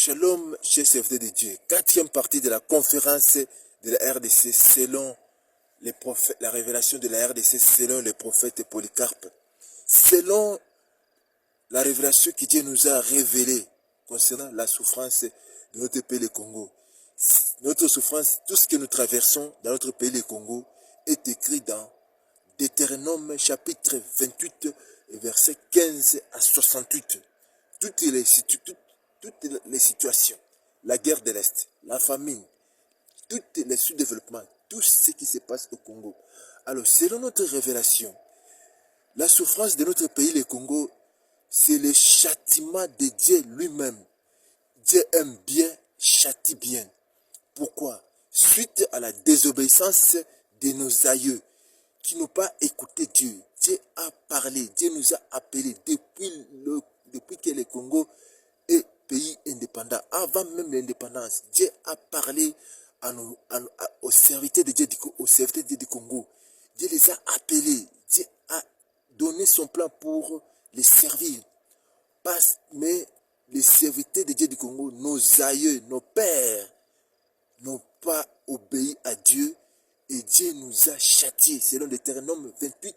Shalom, chers serviteurs de Dieu. Quatrième partie de la conférence de la RDC selon les prophètes, la révélation de la RDC selon les prophètes Polycarpe. Selon la révélation que Dieu nous a révélée concernant la souffrance de notre pays, le Congo. Notre souffrance, tout ce que nous traversons dans notre pays, le Congo, est écrit dans Deutéronome chapitre 28, versets 15 à 68. Toutes les situations, la guerre de l'Est, la famine, tous les sous-développements, tout ce qui se passe au Congo. Alors, selon notre révélation, la souffrance de notre pays, le Congo, c'est le châtiment de Dieu lui-même. Dieu aime bien, châtie bien. Pourquoi? Suite à la désobéissance de nos aïeux, qui n'ont pas écouté Dieu. Dieu a parlé, Dieu nous a appelés depuis que le Congo est pays indépendant, avant même l'indépendance. Dieu a parlé aux serviteurs de Dieu, du Congo. Dieu les a appelés, Dieu a donné son plan pour les servir. Mais les serviteurs de Dieu du Congo, nos aïeux, nos pères, n'ont pas obéi à Dieu et Dieu nous a châtiés. Selon Deutéronome 28,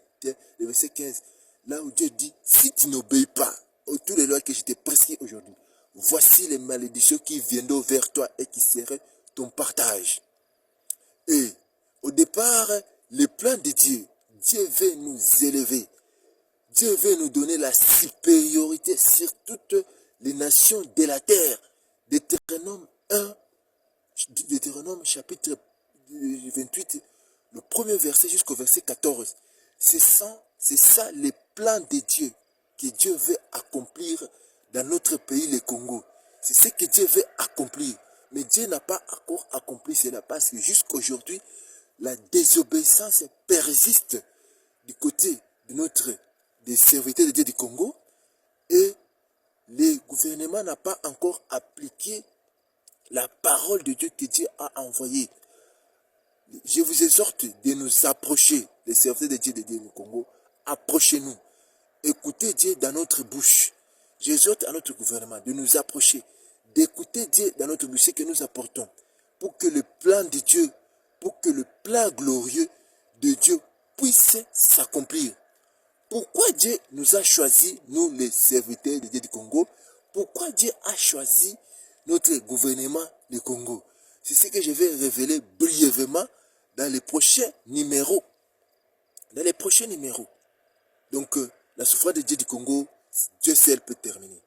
le verset 15, là où Dieu dit, si tu n'obéis pas aux toutes les lois que je t'ai prescrites aujourd'hui, voici les malédictions qui viendront vers toi et qui seraient ton partage. Et au départ, le plan de Dieu, Dieu veut nous élever. Dieu veut nous donner la supériorité sur toutes les nations de la terre. Deutéronome 1, Deutéronome chapitre 28, le premier verset jusqu'au verset 14. C'est ça le plan de Dieu que Dieu veut accomplir dans notre pays, le Congo. C'est ce que Dieu veut accomplir. Mais Dieu n'a pas encore accompli cela parce que jusqu'aujourd'hui, la désobéissance persiste du côté des serviteurs de Dieu du Congo et le gouvernement n'a pas encore appliqué la parole de Dieu que Dieu a envoyée. Je vous exhorte de nous approcher, les serviteurs de Dieu du Congo, approchez-nous. Écoutez Dieu dans notre bouche. J'exhorte à notre gouvernement de nous approcher, d'écouter Dieu dans notre bouche, ce que nous apportons, pour que le plan de Dieu, pour que le plan glorieux de Dieu puisse s'accomplir. Pourquoi Dieu nous a choisis, nous les serviteurs de Dieu du Congo? Pourquoi Dieu a choisi notre gouvernement du Congo? C'est ce que je vais révéler brièvement dans les prochains numéros. Donc, la souffrance de Dieu du Congo, Dieu seul peut terminer.